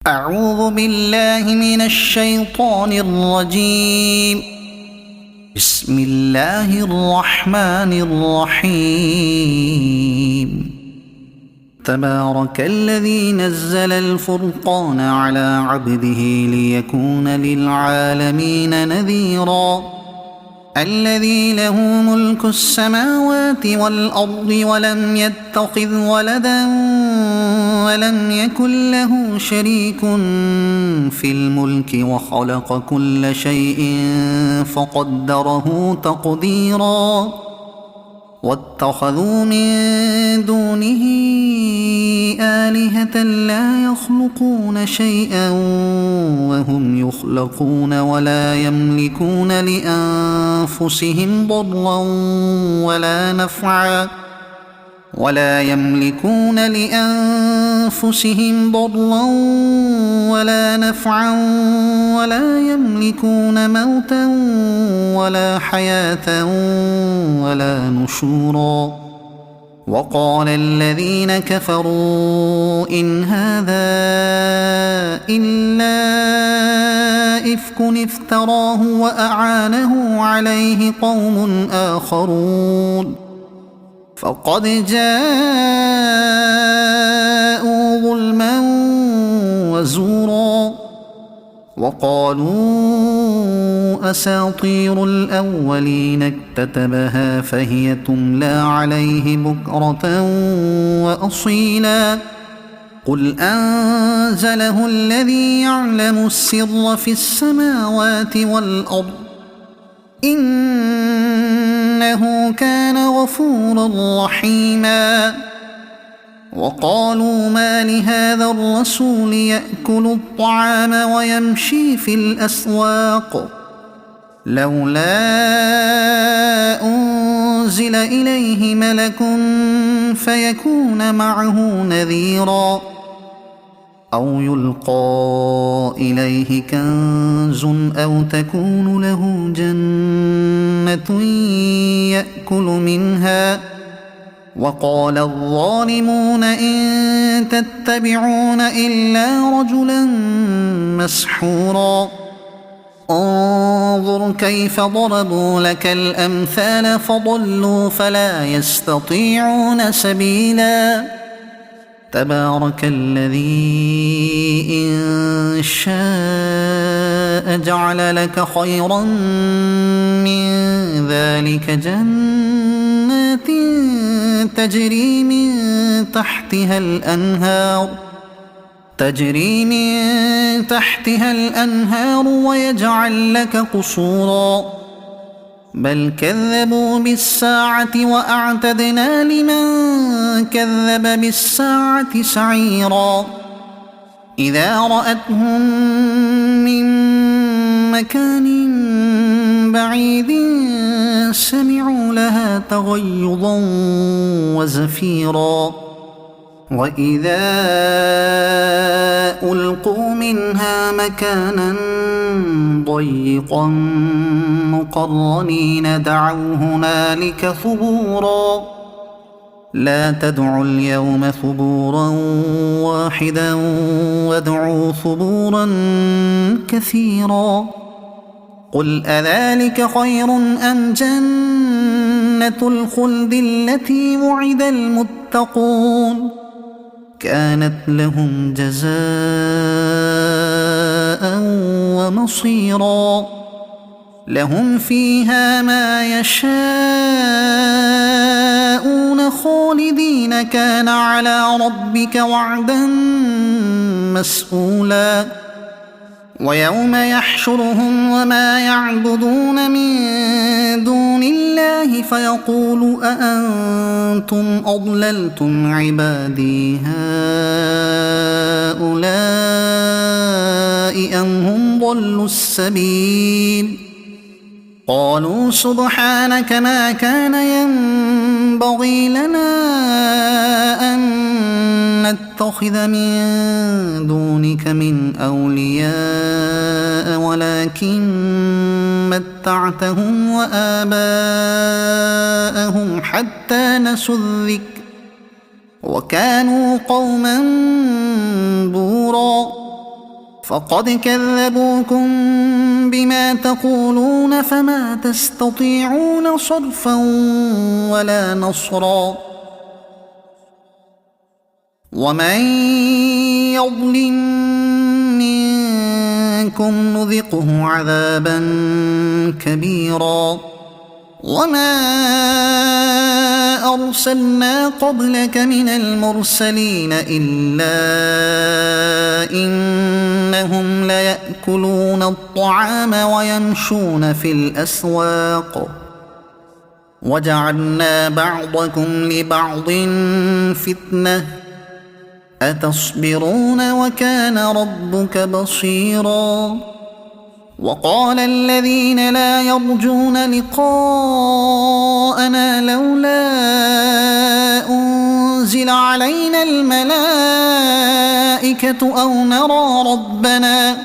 أعوذ بالله من الشيطان الرجيم. بسم الله الرحمن الرحيم. تبارك الذي نزل الفرقان على عبده ليكون للعالمين نذيرا. الذي له ملك السماوات والأرض ولم يتخذ ولدا ولم يكن له شريك في الملك وخلق كل شيء فقدره تقديرا. واتخذوا من دونه آلهة لا يخلقون شيئا وهم يخلقون ولا يملكون لأنفسهم ضرا ولا نفعا ولا يملكون موتا ولا حياة ولا نشورا. وقال الذين كفروا إن هذا إلا إفك افتراه وأعانه عليه قوم آخرون فقد جاءوا ظلما وزورا. وقالوا أساطير الأولين اكتتبها فهي تملى عليه بكرة وأصيلا. قل أنزله الذي يعلم السر في السماوات والأرض إنه كان غفورا رحيما. وقالوا ما لهذا الرسول يأكل الطعام ويمشي في الأسواق لولا أنزل إليه ملك فيكون معه نذيرا أو يلقى إليه كنز أو تكون له جنة يأكل منها. وقال الظالمون إن تتبعون إلا رجلا مسحورا. انظر كيف ضربوا لك الأمثال فضلوا فلا يستطيعون سبيلا. تبارك الذي إن شاء جعل لك خيرا من ذلك جنات تجري من تحتها الأنهار ويجعل لك قصورا. بل كذبوا بالساعة وأعتدنا لمن كذب بالساعة سعيرا. إذا رأتهم من مكان بعيد سمعوا لها تغيظا وزفيرا. وإذا ألقوا منها مكانا ضيقا مقرنين دعوا هنالك ثبورا. لا تدعوا اليوم ثبورا واحدا وادعوا ثبورا كثيرا. قل أذلك خير أم جنة الخلد التي وعد المتقون كانت لهم جزاء ومصيرا. لهم فيها ما يشاءون خالدين كان على ربك وعدا مسئولا. ويوم يحشرهم وما يعبدون من دون الله فيقول أأنتم أضللتم عبادي هؤلاء أم هم ضلوا السبيل. قالوا سبحانك ما كان ينبغي لنا أن نتخذ من دونك من أولياء ولكن متعتهم وآباءهم حتى نسوا الذكر وكانوا قوما بورا. فقد كذبوكم بما تقولون فما تستطيعون صرفا ولا نصرا ومن يظلم منكم نذقه عذابا كبيرا وما أرسلنا قبلك من المرسلين إلا إنهم ليأكلون الطعام ويمشون في الأسواق وجعلنا بعضكم لبعض فتنة أتصبرون وكان ربك بصيرا وقال الذين لا يرجون لقاءنا لولا أنزل علينا الملائكة أو نرى ربنا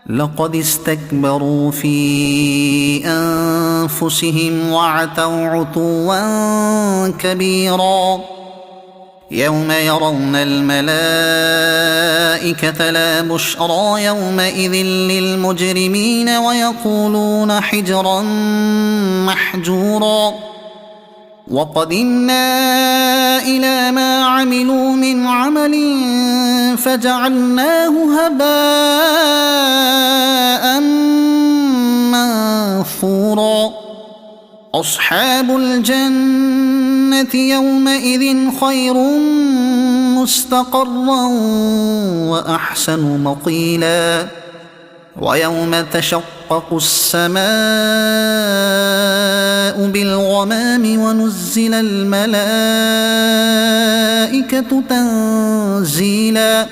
لقد استكبروا في أنفسهم وعتوا عتوا كبيرا يوم يرون الملائكة لا بشرى يومئذ للمجرمين ويقولون حجرا محجورا وقدمنا إلى ما عملوا من عمل فجعلناه هباء منثورا أصحاب الجنة يومئذ خير مستقرا وأحسن مقيلا ويوم تشقق السماء بالغمام ونزل الملائكة تنزيلا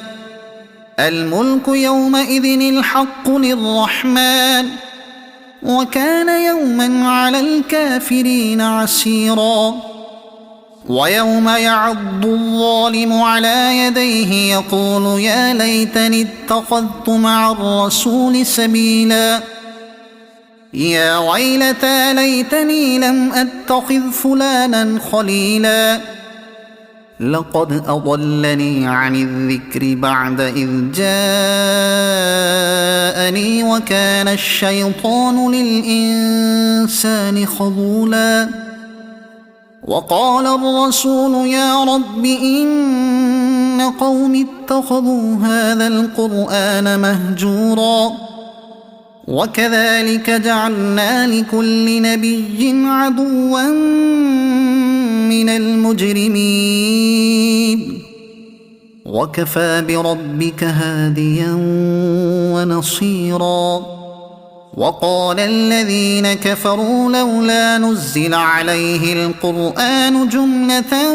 الملك يومئذ الحق للرحمن وكان يوما على الكافرين عسيرا ويوم يعض الظالم على يديه يقول يا ليتني اتخذت مع الرسول سبيلا يا ويلتى ليتني لم أتخذ فلانا خليلا لقد أضلني عن الذكر بعد إذ جاءني وكان الشيطان للإنسان خذولا وقال الرسول يا رب إن قوم اتخذوا هذا القرآن مهجورا وكذلك جعلنا لكل نبي عدوا من المجرمين وكفى بربك هاديا ونصيرا وقال الذين كفروا لولا نزل عليه القرآن جملة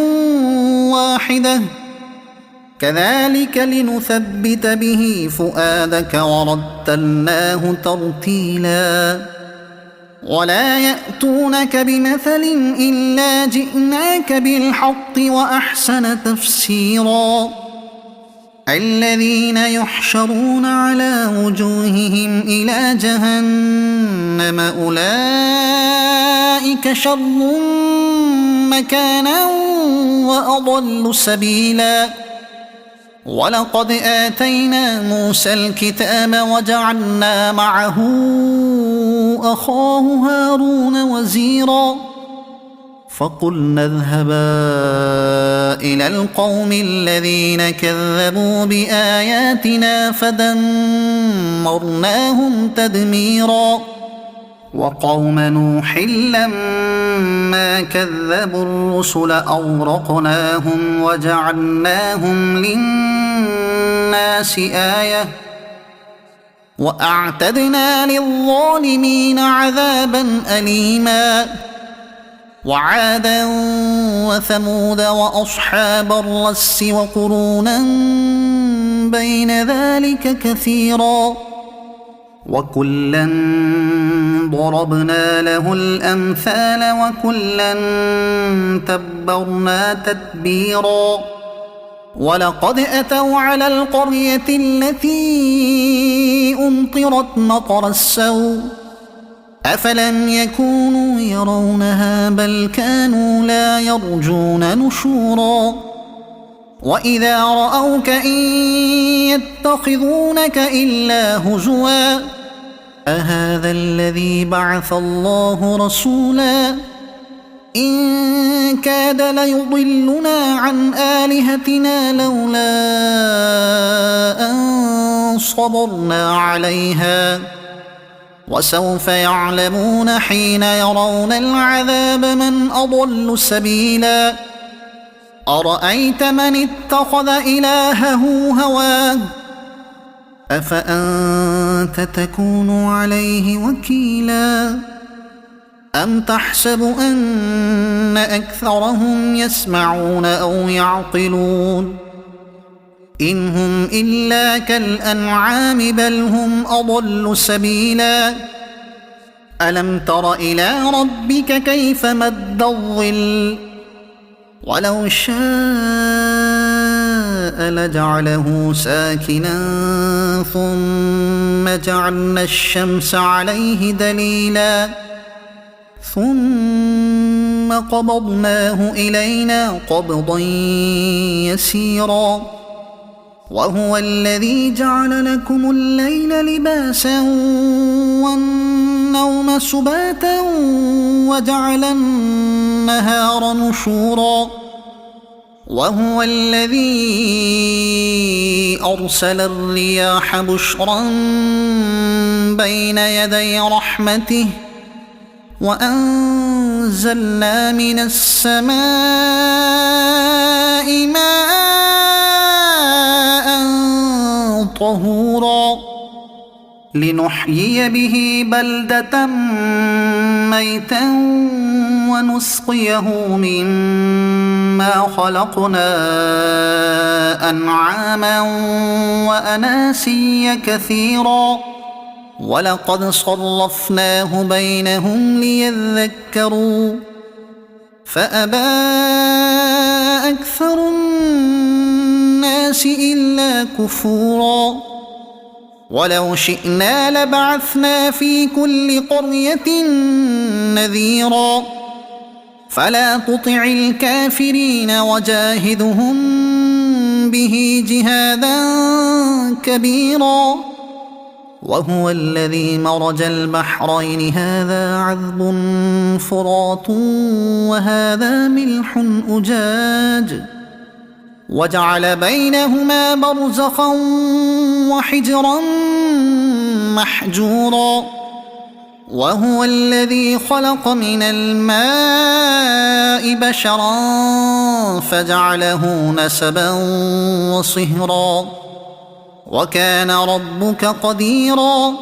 واحدة كذلك لنثبت به فؤادك ورتلناه ترتيلا ولا يأتونك بمثل إلا جئناك بالحق وأحسن تفسيرا الذين يحشرون على وجوههم إلى جهنم أولئك شر مكانا وأضل سبيلا ولقد آتينا موسى الكتاب وجعلنا معه أخاه هارون وزيرا فقلنا اذهبا إلى القوم الذين كذبوا بآياتنا فدمرناهم تدميرا وقوم نوح لما كذبوا الرسل أغرقناهم وجعلناهم للناس آية وأعتدنا للظالمين عذابا أليما وعادا وثمود وأصحاب الرس وقرونا بين ذلك كثيرا وكلا ضربنا له الأمثال وكلا تبرنا تتبيرا ولقد أتوا على القرية التي أمطرت مطر السوء أفلم يكونوا يرونها بل كانوا لا يرجون نشورا وإذا رأوك إن يتخذونك إلا هزوا أهذا الذي بعث الله رسولا إن كاد ليضلنا عن آلهتنا لولا أن صبرنا عليها وسوف يعلمون حين يرون العذاب من أضل سبيلا أرأيت من اتخذ إلهه هواه أفأنت تكون عليه وكيلا أم تحسب أن أكثرهم يسمعون أو يعقلون إن هم إلا كالأنعام بل هم أضل سبيلا ألم تر إلى ربك كيف مد الظل ولو شاء لجعله ساكنا ثم جعلنا الشمس عليه دليلا ثم قبضناه إلينا قبضا يسيرا وهو الذي جعل لكم الليل لباسا والنوم سباتا وجعل النهار نشورا وهو الذي أرسل الرياح بشرا بين يدي رحمته وأنزلنا من السماء ماء طهورا لنحيي به بلدة ميتا ونسقيه مما خلقنا أنعاما وأناسيا كثيرا ولقد صرفناه بينهم ليذكروا فأبى أكثر الناس إلا كفورا ولو شئنا لبعثنا في كل قرية نذيرا فلا تطع الكافرين وجاهدهم به جهادا كبيرا وهو الذي مرج البحرين هذا عذب فرات وهذا ملح أجاج وجعل بينهما برزخا وحجرا محجورا وهو الذي خلق من الماء بشرا فجعله نسبا وصهرا وكان ربك قديرا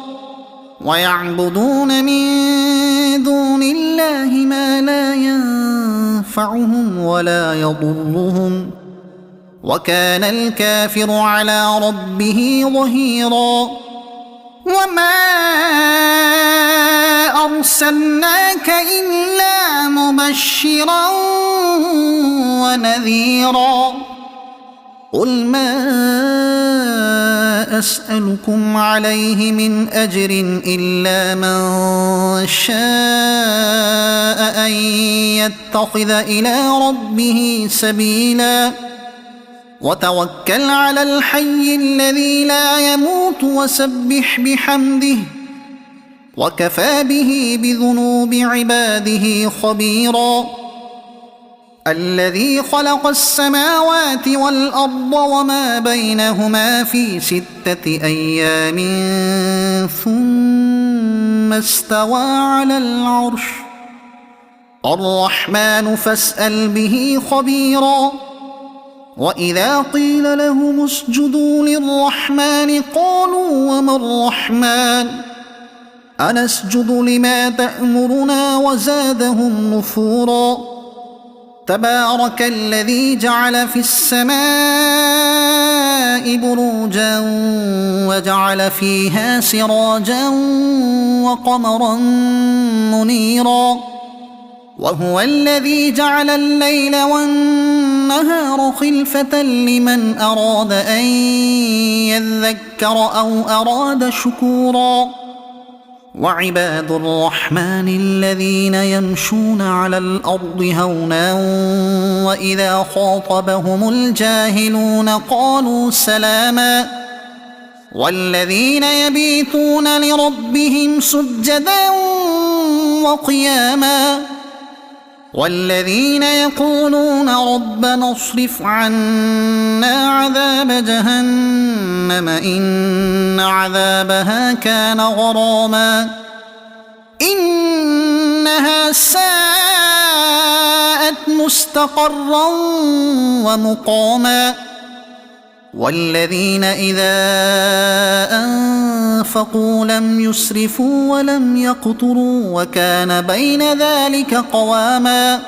ويعبدون من دون الله ما لا ينفعهم ولا يضرهم وكان الكافر على ربه ظهيرا وما أرسلناك إلا مبشرا ونذيرا قل ما أسألكم عليه من أجر إلا من شاء أن يتخذ إلى ربه سبيلا وتوكل على الحي الذي لا يموت وسبح بحمده وكفى به بذنوب عباده خبيرا الذي خلق السماوات والأرض وما بينهما في 6 أيام ثم استوى على العرش الرحمن فاسأل به خبيرا وإذا قيل لهم اسجدوا للرحمن قالوا وما الرحمن أنسجد لما تأمرنا وزادهم نفورا تبارك الذي جعل في السماء بروجا وجعل فيها سراجا وقمرا منيرا وهو الذي جعل الليل والنهار خلفة لمن أراد أن يذكر أو أراد شكورا وعباد الرحمن الذين يمشون على الأرض هونا وإذا خاطبهم الجاهلون قالوا سلاما والذين يبيتون لربهم سجدا وقياما والذين يقولون ربنا اصرف عنا عذاب جهنم إن عذابها كان غراما إنها ساءت مستقرا ومقاما والذين إذا أنفقوا لم يسرفوا ولم يقتروا وكان بين ذلك قواما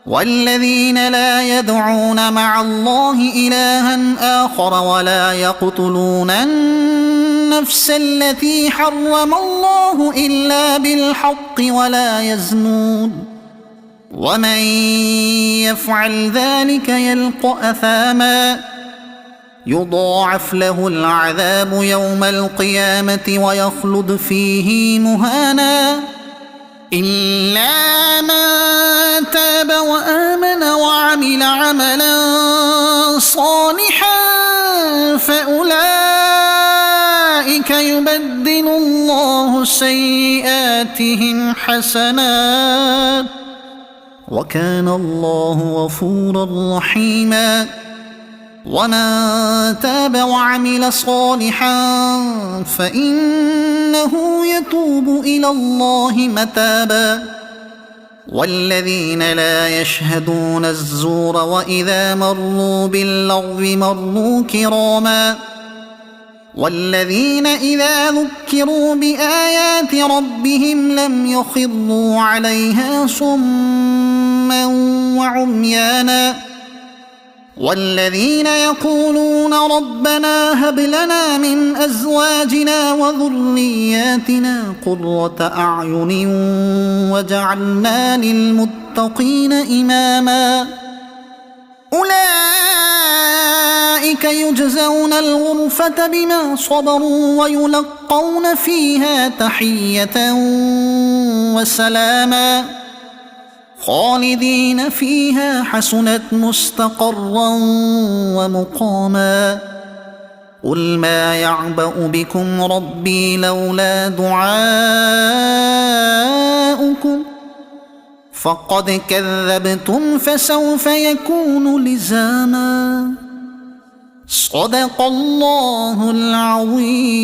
والذين لا يدعون مع الله إلها آخر ولا يقتلون النفس التي حرم الله إلا بالحق ولا يزنون ومن يفعل ذلك يلقى أثاما يضاعف له العذاب يوم القيامة ويخلد فيه مهانا إلا من تاب وآمن وعمل عملا صالحا فأولئك يبدل الله سيئاتهم حسنات وكان الله غفورا رحيما ومن تاب وعمل صالحا فإنه يتوب إلى الله متابا والذين لا يشهدون الزور وإذا مروا باللغو مروا كراما والذين إذا ذكروا بآيات ربهم لم يخروا عليها صما وعميانا والذين يقولون ربنا هب لنا من أزواجنا وذرياتنا قرة أعين وجعلنا للمتقين إماما أولئك يجزون الغرفة بما صبروا ويلقون فيها تحية وسلاما خالدين فيها حسنت مستقرا ومقاما قل ما يعبأ بكم ربي لولا دعاؤكم فقد كذبتم فسوف يكون لزاما صدق الله العظيم.